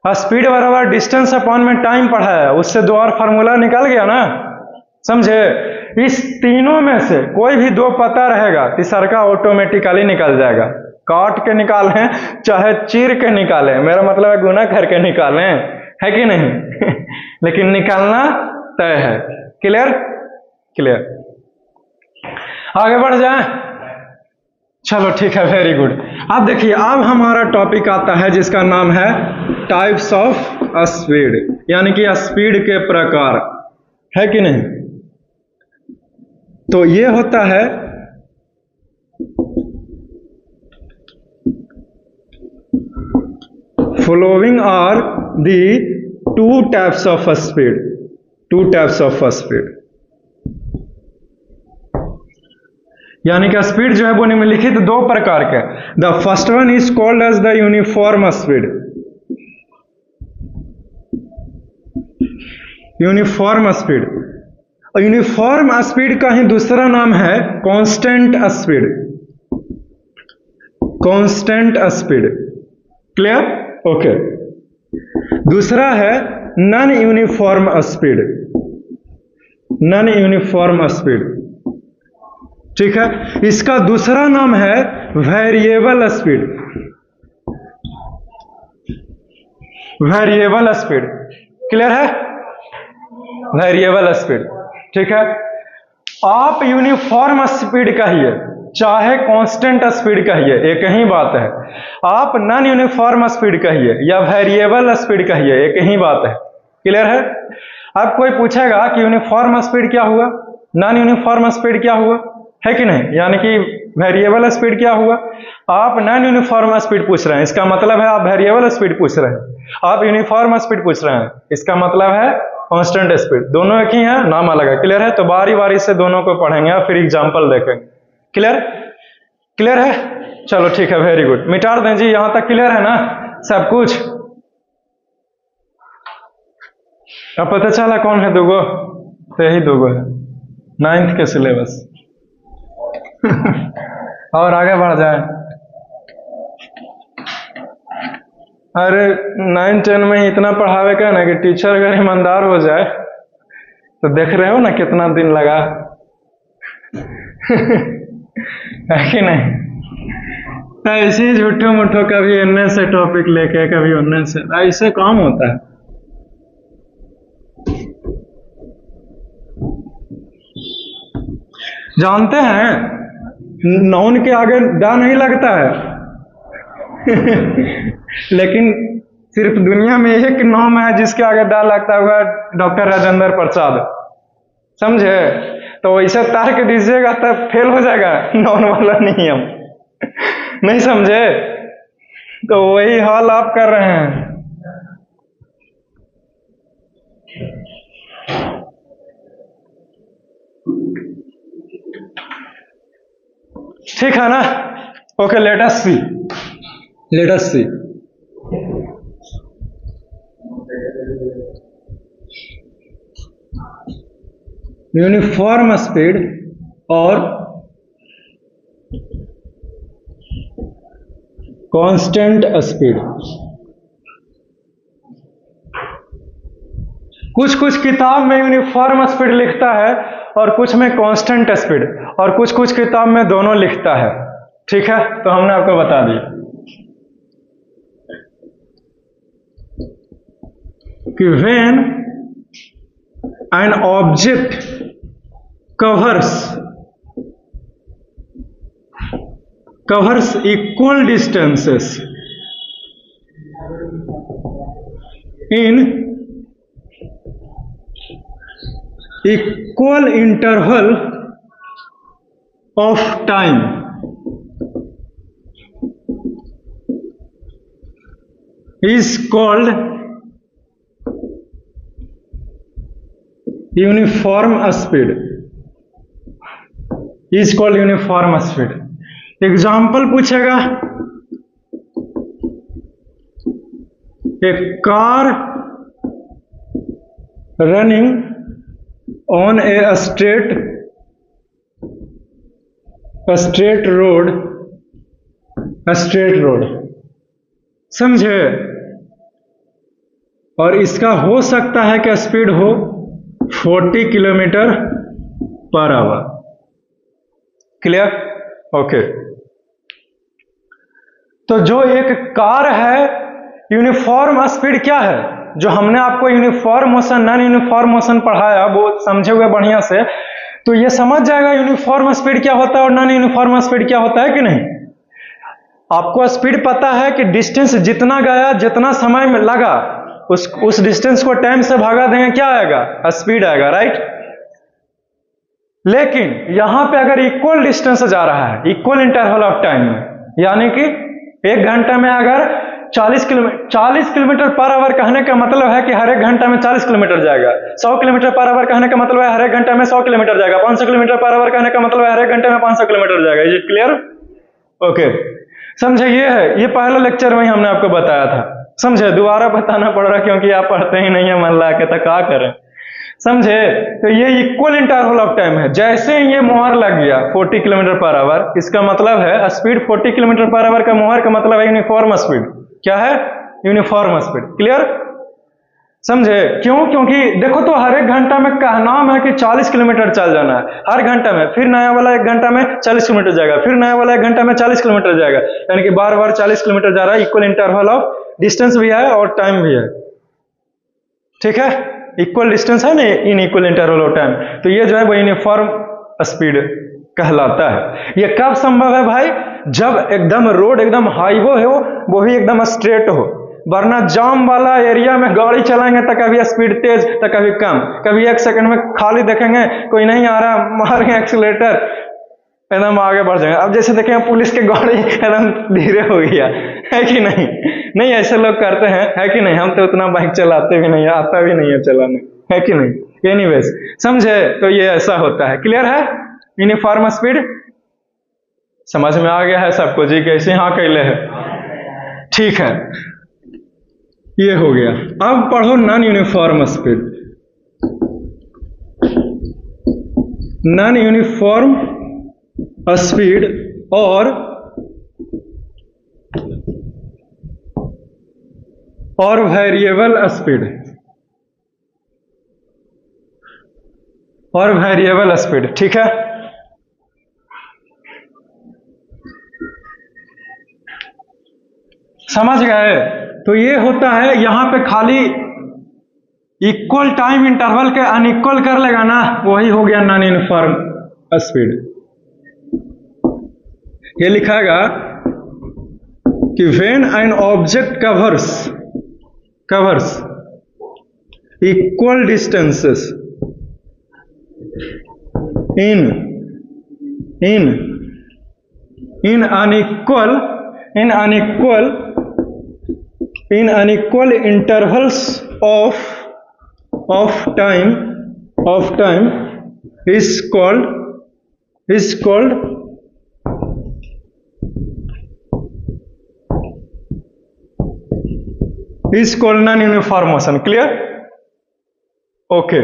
स्पीड बराबर डिस्टेंस अपॉन में टाइम पढ़ा है, उससे 2 और फार्मूला निकल गया ना, समझे? इस तीनों में से कोई भी 2 पता रहेगा, तीसरा का ऑटोमेटिकली निकल जाएगा। काट के निकालें चाहे चीर के निकालें, मेरा मतलब है गुना करके निकालें, है कि नहीं? लेकिन निकालना तय है। क्लियर? क्लियर। आगे बढ़ जाए, चलो ठीक है, वेरी गुड। अब देखिए, अब हमारा टॉपिक आता है जिसका नाम है टाइप्स ऑफ स्पीड, यानी कि स्पीड के प्रकार, है कि नहीं? तो ये होता है following are the 2 types of speed, 2 types of speed, यानी कि स्पीड जो है वो निम्नलिखित 2 प्रकार के। The first one is called as the uniform speed, uniform speed. Uniform speed का ही दूसरा नाम है constant speed, constant speed. Clear? Okay. दूसरा है non uniform speed, non uniform speed, ठीक है? इसका दूसरा नाम है variable speed, variable speed. Clear है? वेरिएबल स्पीड, ठीक है? आप यूनिफॉर्म स्पीड कहिए चाहे कांस्टेंट स्पीड कहिए, एक ही बात है। आप नॉन यूनिफॉर्म स्पीड कहिए या वेरिएबल स्पीड कहिए, एक ही बात है। क्लियर है? अब कोई पूछेगा कि यूनिफॉर्म स्पीड क्या हुआ, नॉन यूनिफॉर्म स्पीड क्या हुआ, है कि नहीं? यानी कि वेरिएबल स्पीड क्या हुआ? आप नॉन यूनिफॉर्म स्पीड पूछ रहे हैं, इसका मतलब है आप वेरिएबल स्पीड पूछ रहे हैं। आप यूनिफॉर्म स्पीड पूछ रहे हैं, इसका मतलब है कांस्टेंट स्पीड। दोनों एक ही है, नाम अलग है। क्लियर है? तो बारी बारी से दोनों को पढ़ेंगे और फिर एग्जाम्पल देखेंगे। क्लियर? क्लियर है? चलो ठीक है, वेरी गुड। मिटा दें जी, यहां तक क्लियर है ना सब कुछ? अब पता चला कौन है 2 गो? तो यही 2 गो है, 9th के सिलेबस। और आगे बढ़ जाए। अरे 9-10 में ही इतना पढ़ावे का ना कि टीचर अगर ईमानदार हो जाए तो देख रहे हो ना कितना दिन लगा। है कि नहीं? ऐसे ही झूठो मुठो कभी इनने से टॉपिक लेके कभी उनने से, ऐसे काम होता है। जानते हैं नॉन के आगे डा नहीं लगता है। लेकिन सिर्फ दुनिया में एक नाम है जिसके आगे डा लगता हुआ, डॉक्टर राजेंद्र प्रसाद, समझे? तो वैसे तर्क दीजिएगा तब फेल हो जाएगा नॉन वाला नियम, नहीं समझे? तो वही हाल आप कर रहे हैं। ठीक है ना? ओके, लेट अस सी, लेट अस सी। यूनिफॉर्म स्पीड और कांस्टेंट स्पीड। कुछ कुछ किताब में यूनिफॉर्म स्पीड लिखता है और कुछ में कांस्टेंट स्पीड, और कुछ कुछ किताब में दोनों लिखता है। ठीक है? तो हमने आपको बता दिया कि when an object covers equal distances in equal interval of time, is called uniform speed. Is called uniform speed. Example पूछेगा, a car running on a straight road, समझे? और इसका हो सकता है कि स्पीड हो 40 kilometre per hour. Clear? Okay. तो जो एक कार है, यूनिफॉर्म स्पीड क्या है? जो हमने आपको uniform motion, non uniform motion पढ़ाया, वो समझे हुए बढ़िया से, तो ये समझ जाएगा यूनिफॉर्म स्पीड क्या होता है और नॉन यूनिफॉर्म स्पीड क्या होता है कि नहीं। आपको स्पीड पता है कि डिस्टेंस जितना गया, जितना समय में लगा, उस डिस्टेंस को टाइम से भागा देंगे, क्या आएगा? स्पीड आएगा, राइट। लेकिन यहां पे अगर इक्वल डिस्टेंस जा रहा है, इक्वल इंटरवल ऑफ टाइम में, यानी कि 1 घंटे में अगर 40 किलोमीटर पर आवर कहने का मतलब है कि हर 1 घंटा में 40 किलोमीटर जाएगा। 100 किलोमीटर पर आवर कहने का मतलब है हर 1 घंटे में 100 किलोमीटर जाएगा। 500 किलोमीटर पर आवर कहने का मतलब है हर 1 घंटे में 500 किलोमीटर जाएगा। Is it clear? ओके, समझे? ये है, ये पहला लेक्चर में ही हमने आपको बताया था, समझे? दोबारा बताना पड़ रहा क्योंकि आप पढ़ते ही नहीं है मन ला के, तो क्या करें, समझे? तो ये इक्वल इंटरवल ऑफ टाइम है। जैसे ही ये मोहर लग गया 40 किलोमीटर पर आवर, इसका मतलब है स्पीड 40 किलोमीटर पर आवर का मोहर का मतलब है यूनिफॉर्म स्पीड। क्या है? Uniform speed. क्लियर? समझे? क्यों? क्योंकि देखो तो हर 1 घंटा में का नाम है कि 40 किलोमीटर चल जाना है हर घंटा में, फिर नया वाला 1 घंटा में 40 किलोमीटर जाएगा, फिर नया वाला 1 घंटा में 40 किलोमीटर जाएगा, यानी कि बार बार 40 किलोमीटर जा रहा है। इक्वल इंटरवल ऑफ डिस्टेंस भी है और टाइम भी है। ठीक है? इक्वल डिस्टेंस है ना, in equal interval of time, तो ये जो है वो यूनिफॉर्म स्पीड कहलाता है। ये कब संभव है भाई? जब एकदम रोड एकदम हाईवे हो, वो भी एकदम स्ट्रेट हो, वरना जाम वाला एरिया में गाड़ी चलाएंगे तो कभी स्पीड तेज तो कभी कम, कभी 1 सेकंड में खाली देखेंगे कोई नहीं आ रहा, मारेंगे एक्सीलेटर, एकदम आगे बढ़ जाएंगे। अब जैसे देखें पुलिस की गाड़ी एकदम धीरे हो गया है कि नहीं? नहीं, ऐसे लोग करते हैं, है कि नहीं? हम तो उतना बाइक चलाते भी नहीं, आता भी नहीं है चलाने, है कि नहीं? एनीवेज, समझे? तो ये ऐसा होता है। क्लियर है? यूनिफॉर्म स्पीड समझ में आ गया है सबको जी? कैसे? हाँ कैले है, ठीक है, ये हो गया। अब पढ़ो non uniform speed. Non uniform speed और वेरिएबल स्पीड, और वेरिएबल स्पीड। ठीक है? समझ गए? तो ये होता है, यहां पे खाली इक्वल टाइम इंटरवल के अनइक्वल कर लेगा ना, वही हो गया नॉन यूनिफॉर्म स्पीड। ये लिखाएगा कि when an object covers equal distances in unequal intervals of time is called non uniform motion. Clear? Okay,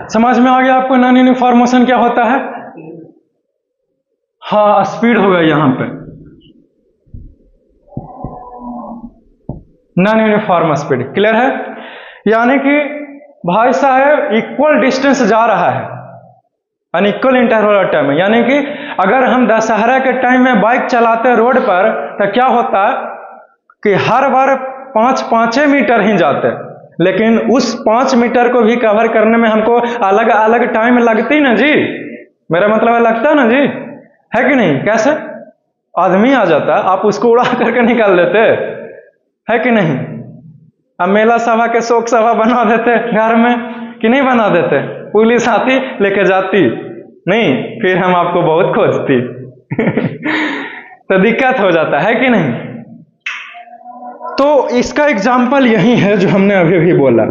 समझ में आ गया आपको नॉन यूनिफॉर्म मोशन क्या होता है? हाँ, स्पीड होगा यहां पे नॉन यूनिफॉर्म स्पीड। क्लियर है? यानी कि भाई साहब इक्वल डिस्टेंस जा रहा है अनइक्वल इंटरवल ऑफ टाइम में, यानी कि अगर हम दशहरा के टाइम में बाइक चलाते रोड पर तो क्या होता है कि हर बार 5 मीटर ही जाते, लेकिन उस 5 मीटर को भी कवर करने में हमको अलग अलग टाइम लगती ना जी। मेरा मतलब है लगता ना जी, है कि नहीं? कैसे? आदमी आ जाता, आप उसको उड़ा करके निकाल देते, है कि नहीं? अब मेला सभा के शोक सभा बना देते घर में कि नहीं बना देते? पुलिस आती लेके जाती नहीं, फिर हम आपको बहुत खोजती तो दिक्कत हो जाता है कि नहीं? तो इसका एग्जाम्पल यही है जो हमने अभी भी बोला।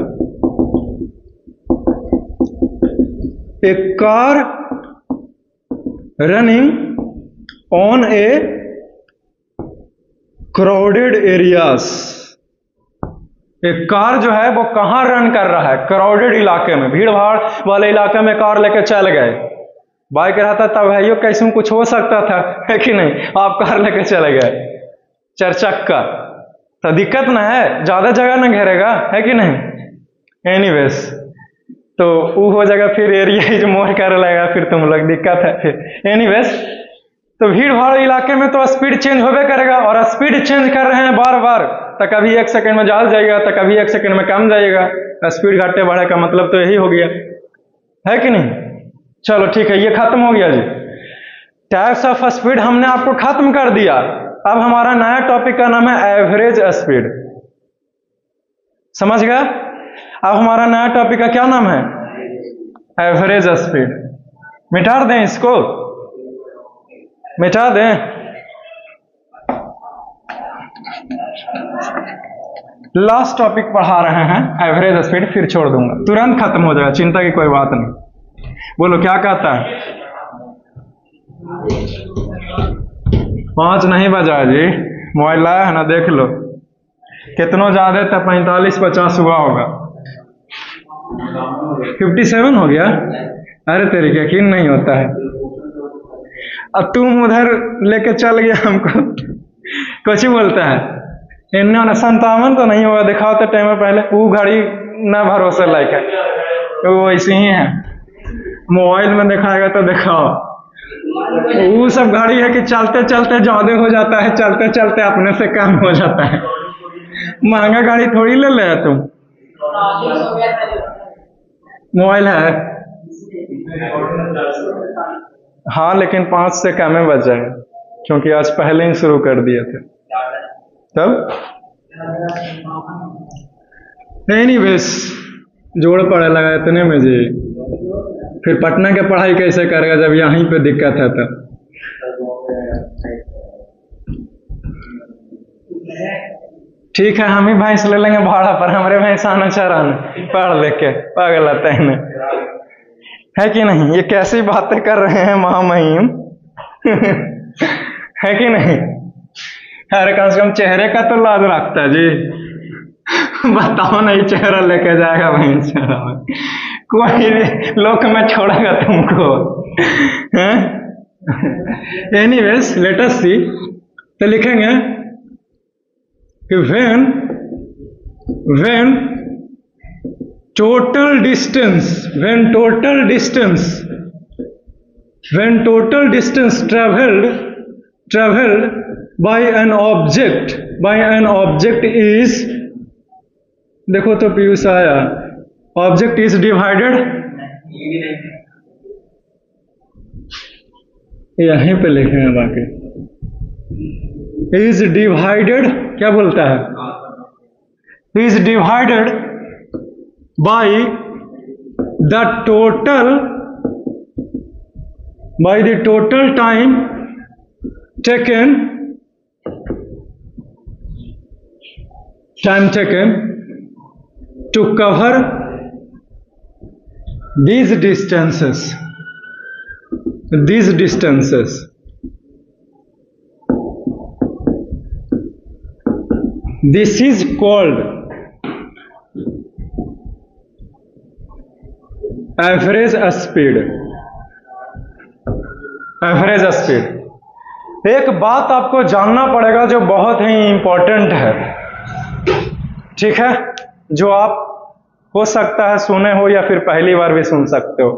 A car running on a crowded areas. एक कार जो है वो कहां रन कर रहा है? क्राउडेड इलाके में, भीड़ भाड़ वाले इलाके में कार लेके चल गए। बाइक रहता तब भाइयों कैसे कुछ हो सकता था, है कि नहीं? आप कार लेके चले गए चार चक्का, तो दिक्कत ना है, ज्यादा जगह ना घेरेगा, है कि नहीं? एनीवेज, तो वो हो जाएगा फिर एरिया मोर कर लेगा, फिर तुम लोग दिक्कत है फिर। एनीवेज, तो भीड़ भाड़ इलाके में तो स्पीड चेंज होबे करेगा, और स्पीड चेंज कर रहे हैं बार बार, तो कभी 1 सेकंड में ज्यादा जाएगा, तो कभी 1 सेकंड में कम जाएगा। स्पीड घटते बढ़े का मतलब तो यही हो गया, है कि नहीं? चलो ठीक है, ये खत्म हो गया जी। टाइप्स ऑफ स्पीड हमने आपको खत्म कर दिया। अब हमारा नया टॉपिक का नाम है एवरेज स्पीड। समझ गया? अब हमारा नया टॉपिक का क्या नाम है? Average speed. मिटा दें इसको, मिटा दें। लास्ट टॉपिक पढ़ा रहे हैं एवरेज स्पीड, फिर छोड़ दूंगा, तुरंत खत्म हो जाएगा, चिंता की कोई बात नहीं। बोलो क्या कहता है? 5 नहीं बजा जी, मोबाइल लाया है ना, देख लो कितना ज्यादा था, 45-50 हुआ होगा। 57 हो गया? अरे तेरी यकीन नहीं होता है। अब तुम उधर लेके चल गया हमको, कुछ बोलता है 57 तो नहीं होगा, दिखाओ तो टाइम पहले। वो घड़ी ना भरोसे लायक है, वो ऐसे ही है, मोबाइल में दिखाएगा तो दिखाओ। वो सब घड़ी है कि चलते चलते ज्यादा हो जाता है, चलते चलते अपने से कम हो जाता है। महंगा गाड़ी थोड़ी ले ले तुम, मोबाइल है। हाँ, लेकिन 5 से कम में बच जाएगा, क्योंकि आज पहले ही शुरू कर दिए थे तब। एनीवेज, जोड़ पड़ा लगा इतने में जी, फिर पटना के पढ़ाई कैसे करेगा जब यहीं पे दिक्कत है? तब ठीक है, हम ही भैंस ले लेंगे भाड़ा पर, हमारे भैंस आना चराने पढ़ लेके, पागल आता है कि नहीं? ये कैसी बातें कर रहे हैं महामहिम, है कि नहीं? अरे कम से कम चेहरे का तो लाज रखता है जी। बताओ नहीं, चेहरा लेके जाएगा भैंस चराने, कोई लोक में छोड़ेगा तुमको? एनीवेज, लेट अस सी। तो लिखेंगे कि when total distance traveled by an object is, देखो तो पीयूष आया, ऑब्जेक्ट इज डिवाइडेड, यहीं पे लिखेंगे, बाकी इज डिवाइडेड, क्या बोलता है? Is divided by the total time taken to cover these distances. This is called average speed. एक बात आपको जानना पड़ेगा जो बहुत ही इंपॉर्टेंट है, ठीक है? जो आप हो सकता है सुने हो या फिर पहली बार भी सुन सकते हो,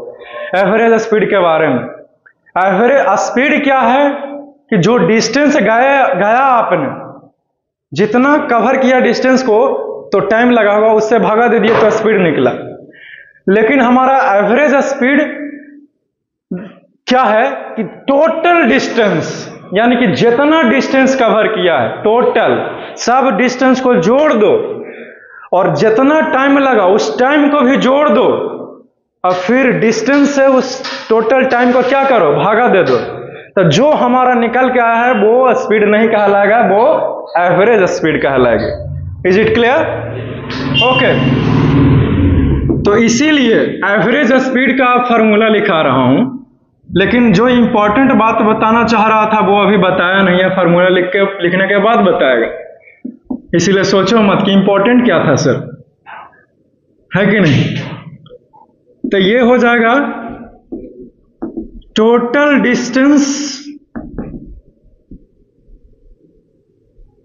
एवरेज स्पीड के बारे में। एवरेज स्पीड क्या है कि जो डिस्टेंस गया आपने, जितना कवर किया डिस्टेंस को, तो टाइम लगा होगा, उससे भागा दे दिए तो स्पीड निकला। लेकिन हमारा एवरेज स्पीड क्या है कि टोटल डिस्टेंस, यानी कि जितना डिस्टेंस कवर किया है, टोटल सब डिस्टेंस को जोड़ दो, और जितना टाइम लगा उस टाइम को भी जोड़ दो, और फिर डिस्टेंस से उस टोटल टाइम को क्या करो, भागा दे दो। तो जो हमारा निकल के आया है वो स्पीड नहीं कहलाएगा, वो एवरेज स्पीड कहलाएगी। Is it clear? ओके, तो इसीलिए एवरेज स्पीड का फॉर्मूला लिखा रहा हूं, लेकिन जो इंपॉर्टेंट बात बताना चाह रहा था वो अभी बताया नहीं है, फॉर्मूला लिखने के बाद बताएगा। इसीलिए सोचो मत कि इंपॉर्टेंट क्या था सर, है कि नहीं? तो ये हो जाएगा टोटल डिस्टेंस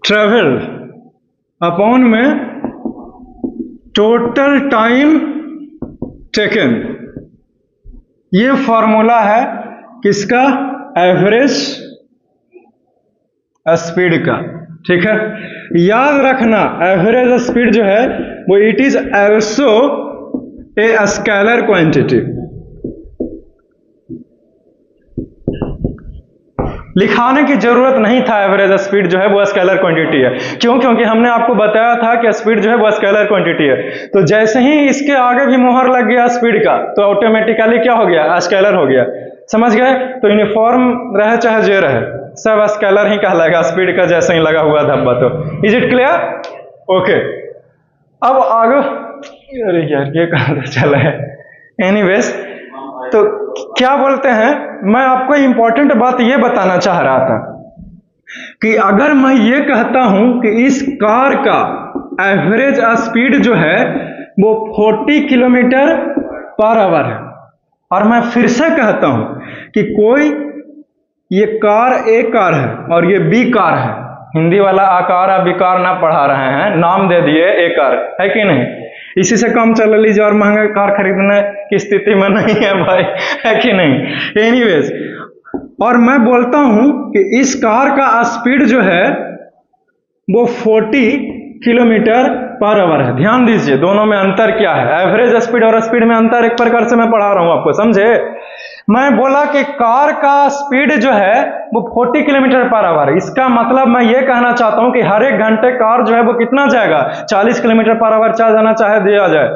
ट्रेवल अपॉन में टोटल टाइम टेकन। ये फॉर्मूला है किसका? एवरेज स्पीड का। ठीक है, याद रखना एवरेज स्पीड जो है वो it is also a scalar quantity. लिखाने की जरूरत नहीं था, एवरेज स्पीड जो है वो स्केलर क्वांटिटी है। क्यों? क्योंकि हमने आपको बताया था कि स्पीड जो है वो स्केलर क्वांटिटी है। तो जैसे ही इसके आगे भी मोहर लग गया स्पीड का, तो ऑटोमेटिकली क्या हो गया? स्केलर हो गया। समझ गए? तो यूनिफॉर्म रहे चाहे जे रहे, सब स्केलर ही कहलाएगा स्पीड का, जैसे ही लगा हुआ धब्बा। तो इज इट क्लियर? ओके, अब आगे, अरे यार ये कहां से चला है? एनीवेज, तो क्या बोलते हैं, मैं आपको इंपॉर्टेंट बात ये बताना चाह रहा था कि अगर मैं ये कहता हूं कि इस कार का एवरेज स्पीड जो है वो 40 किलोमीटर पर आवर है, और मैं फिर से कहता हूं कि कोई ये कार ए कार है और ये बी कार है, हिंदी वाला आकार और विकार ना पढ़ा रहे हैं, नाम दे दिए ए कार, है कि नहीं? इसी से कम चल लीजिए और महंगा कार खरीदने की स्थिति में नहीं है भाई, है कि नहीं? एनीवेज, और मैं बोलता हूं कि इस कार का स्पीड जो है वो 40 किलोमीटर पर आवर है। ध्यान दीजिए दोनों में अंतर क्या है, एवरेज स्पीड और स्पीड में अंतर एक प्रकार से मैं पढ़ा रहा हूं आपको, समझे? मैं बोला कि कार का स्पीड जो है वो 40 किलोमीटर पर आवर है। इसका मतलब मैं ये कहना चाहता हूं कि हर एक घंटे कार जो है वो कितना जाएगा? 40 किलोमीटर पर आवर चाहे जाना चाहे दिया जाए।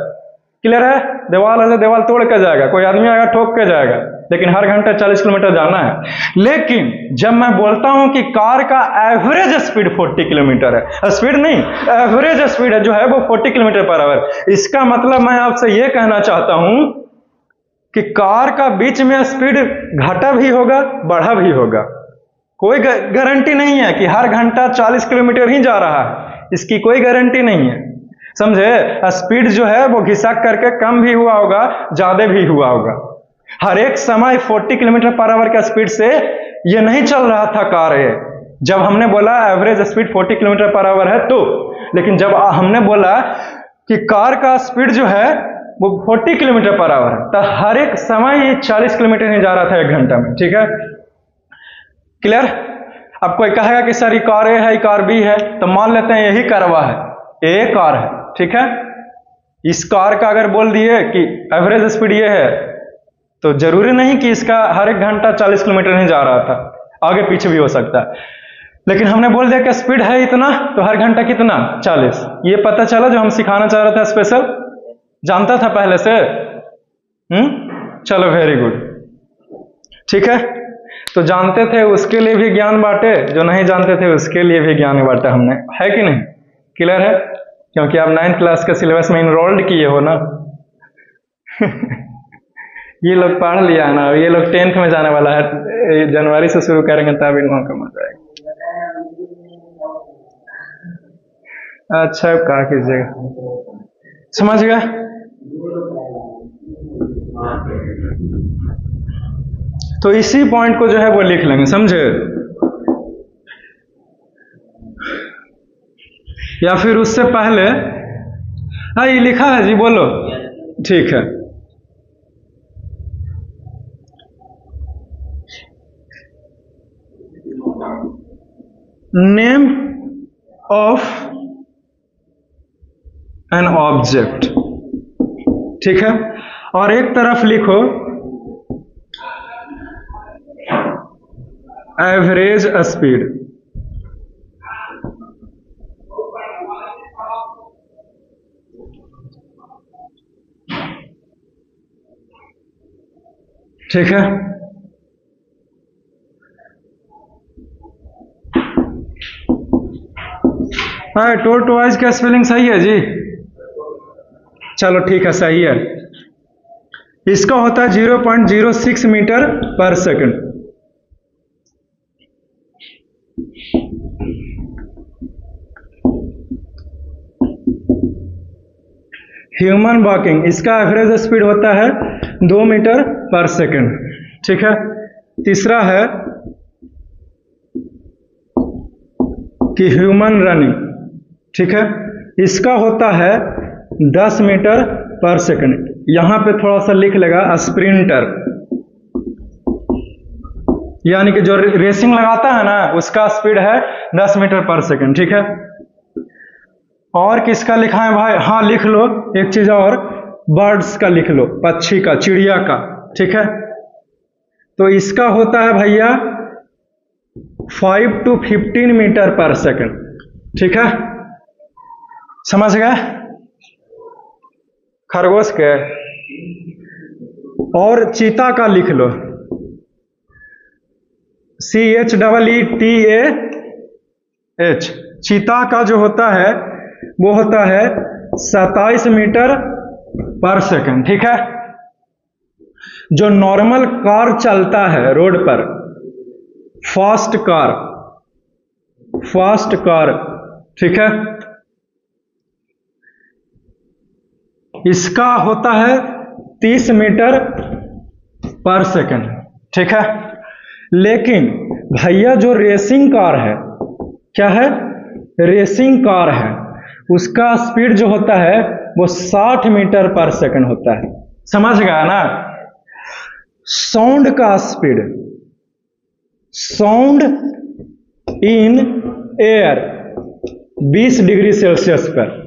क्लियर है? दीवार है, दीवार तोड़ के जाएगा, कोई आदमी आएगा ठोक के जाएगा, लेकिन हर घंटे 40 किलोमीटर जाना है। लेकिन जब मैं बोलता हूं कि कार का एवरेज स्पीड 40 किलोमीटर है, स्पीड नहीं, एवरेज स्पीड जो है वो 40 किलोमीटर पर आवर, इसका मतलब मैं आपसे ये कहना चाहता हूं कि कार का बीच में स्पीड घटा भी होगा, बढ़ा भी होगा। कोई गारंटी नहीं है कि हर घंटा 40 किलोमीटर ही जा रहा है, इसकी कोई गारंटी नहीं है, समझे? स्पीड जो है वो घिसक करके कम भी हुआ होगा, ज्यादा भी हुआ होगा। हर एक समय 40 किलोमीटर पर आवर के स्पीड से ये नहीं चल रहा था कार ये, जब हमने बोला average speed 40 kilometre per hour है तो। लेकिन जब हमने बोला कि कार का स्पीड जो है वो 40 किलोमीटर पर आवर है, तो हर एक समय ये 40 किलोमीटर ही जा रहा था एक घंटा में। ठीक है, क्लियर? अब कोई कहेगा कि सर ये कार ए है, ये कार बी है, तो मान लेते हैं यही कारवा है, ए कार है, ठीक है? इस कार का अगर बोल दिए कि एवरेज स्पीड ये है, तो जरूरी नहीं कि इसका हर एक घंटा 40 किलोमीटर ही जा रहा था, आगे पीछे भी हो सकता है। लेकिन हमने बोल दिया कि स्पीड है इतना, तो हर घंटा कितना? 40। ये पता चला जो हम सिखाना चाह रहा था स्पेशल, जानता था पहले से? चलो वेरी गुड, ठीक है। तो जानते थे उसके लिए भी ज्ञान बांटे, जो नहीं जानते थे उसके लिए भी ज्ञान बांटा हमने, है कि नहीं? क्लियर है? क्योंकि आप 9th क्लास के सिलेबस में इनरोल्ड किए हो ना। ये लोग पढ़ लिया है ना, ये लोग 10th में जाने वाला है, जनवरी से शुरू करेंगे तब इन लोगों का मजा आएगा। अच्छा क्या कीजिएगा, समझ गया? तो इसी पॉइंट को जो है वो लिख लेंगे, समझे? या फिर उससे पहले, हाँ ये लिखा है जी, बोलो। ठीक है, नेम ऑफ एन ऑब्जेक्ट, ठीक है? और एक तरफ लिखो एवरेज स्पीड, ठीक है? हाँ, टोर्टोइज का स्पेलिंग सही है जी? चलो ठीक है, सही है। इसका होता है 0.06 मीटर पर सेकंड। ह्यूमन वॉकिंग, इसका एवरेज स्पीड होता है 2 मीटर पर सेकंड। ठीक है। तीसरा है कि ह्यूमन रनिंग, ठीक है, इसका होता है 10 मीटर पर सेकंड। यहां पे थोड़ा सा लिख लेगा स्प्रिंटर, यानी कि जो रेसिंग लगाता है ना उसका स्पीड है 10 मीटर पर सेकंड। ठीक है। और किसका लिखा है भाई? हाँ लिख लो एक चीज और, बर्ड्स का लिख लो, पक्षी का, चिड़िया का। ठीक है। तो इसका होता है भैया 5 to 15 मीटर पर सेकंड। ठीक है, समझ गए? खरगोश के। और चीता का लिख लो, CHEETAH। चीता का जो होता है वो होता है 27 मीटर पर सेकंड। ठीक है। जो नॉर्मल कार चलता है रोड पर, फास्ट कार, ठीक है, इसका होता है 30 मीटर पर सेकंड। ठीक है। लेकिन भैया जो रेसिंग कार है, क्या है? रेसिंग कार है, उसका स्पीड जो होता है वो 60 मीटर पर सेकंड होता है। समझ गया ना? साउंड का speed, sound in air 20 degree Celsius पर,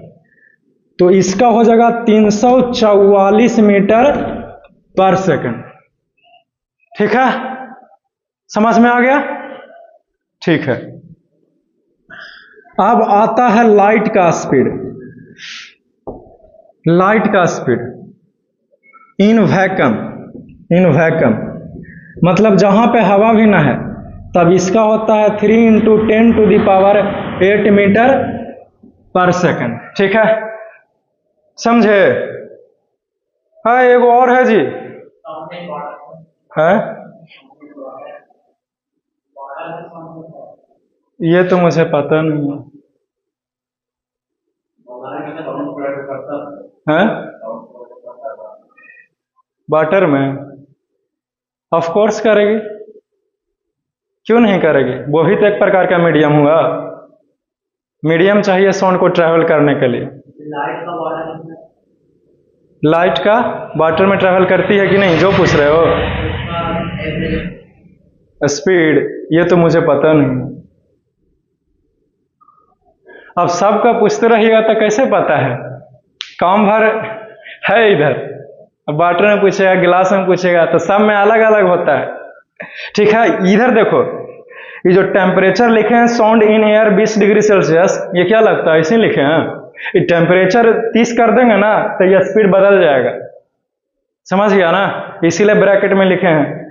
तो इसका हो जाएगा 344 मीटर पर सेकंड। ठीक है, समझ में आ गया? ठीक है। अब आता है लाइट का स्पीड। लाइट का स्पीड इन वैक्यूम, मतलब जहां पे हवा भी ना है, तब इसका होता है 3 × 10⁸ मीटर पर सेकंड। ठीक है, समझे? हाँ, एगो और है जी, है ये तो मुझे पता नहीं है। वाटर में ऑफ कोर्स करेगी, क्यों नहीं करेगी? वो भी तो एक प्रकार का मीडियम हुआ। मीडियम चाहिए साउंड को ट्रैवल करने के लिए। लाइट का वाटर में ट्रैवल करती है कि नहीं, जो पूछ रहे हो? स्पीड ये तो मुझे पता नहीं। अब सबका पूछते रहिएगा तो कैसे पता है? काम भर है इधर, अब वाटर में पूछेगा, गिलास में पूछेगा, तो सब में अलग अलग होता है। ठीक है। इधर देखो, ये जो टेम्परेचर लिखे हैं sound in air 20 degree Celsius, ये क्या लगता है? इसी लिखे हैं। ये टेम्परेचर 30 कर देंगे ना तो ये स्पीड बदल जाएगा। समझ गया ना? इसीलिए ब्रैकेट में लिखे हैं।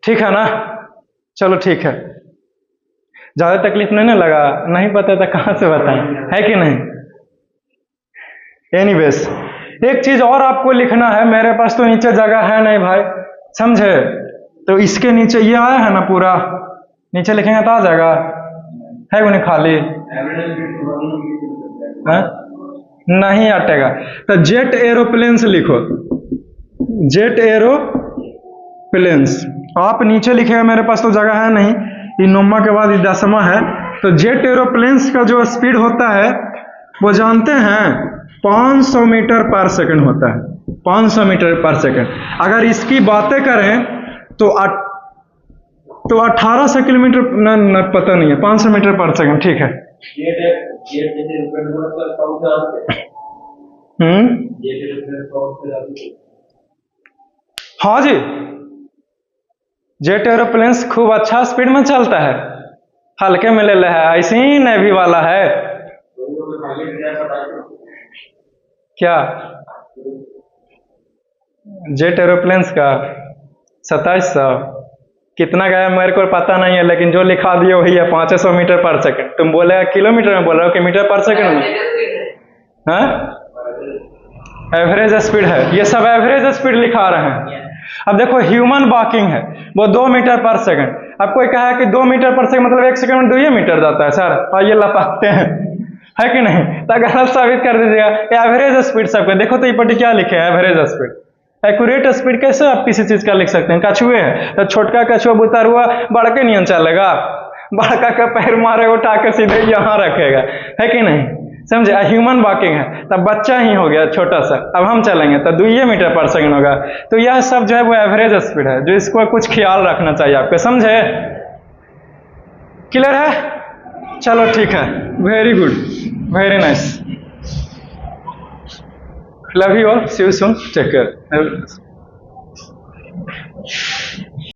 ठीक है ना? चलो ठीक है, ज्यादा तकलीफ नहीं ना लगा? नहीं पता था कहां से बताएं, है कि नहीं? एनीवेज, एक चीज और आपको लिखना है। मेरे पास तो नीचे जगह है नहीं भाई, समझे? तो इसके नीचे ये आया है ना पूरा, नीचे लिखेंगे तो आ जाएगा, है वो नहीं खाली है? नहीं हटेगा। तो जेट एरोप्लेन्स लिखो, जेट एरोप्लेन्स। आप नीचे लिखेगा, मेरे पास तो जगह है नहीं, इनोमा के बाद 10वां है। तो जेट एरोप्लेन्स का जो स्पीड होता है वो जानते हैं 500 मीटर पर सेकंड होता है। 500 मीटर पर सेकंड। अगर इसकी बातें करें तो 1800 किलोमीटर न पता नहीं है, 500 मीटर पर सेकंड। ठीक है। हाँ जी, जेट एरोप्लेन्स खूब अच्छा स्पीड में चलता है, हल्के में ले है, ऐसे ही नेवी वाला है। क्या जेट एरोप्लेन्स का 2700 कितना गया मेरे को पता नहीं है, लेकिन जो लिखा दिए वही है 500 मीटर पर सेकंड। तुम बोलेगा किलोमीटर में बोल रहे हो कि मीटर पर सेकंड में? हाँ, एवरेज स्पीड है, ये सब एवरेज स्पीड लिखा रहे हैं। अब देखो ह्यूमन वॉकिंग है वो 2 मीटर पर सेकंड। अब कोई कहा है कि 2 मीटर पर सेकंड मतलब 1 सेकंड में 2 मीटर जाता है सर, और ये लपाते हैं, है कि नहीं? तो गलत साबित कर दीजिएगा। एवरेज स्पीड सबका देखो तो ये पट्टी क्या लिखे है, एवरेज स्पीड। एक्यूरेट स्पीड कैसे आप किसी चीज का लिख सकते हैं? कछुए है तो छोटका कछुआ बुतारुआ बड़के नियन चलेगा, बड़का का पैर मारे उठा के सीधे यहाँ रखेगा, है कि नहीं? समझे? ह्यूमन वॉकिंग है तब बच्चा ही हो गया छोटा सा। अब हम चलेंगे तो 2 मीटर पर सेकंड होगा। तो यह सब जो है वो एवरेज स्पीड है, जो इसको कुछ ख्याल रखना चाहिए आपको, समझे? क्लियर है? चलो ठीक है, very good, very nice, love you all, see you soon, take care.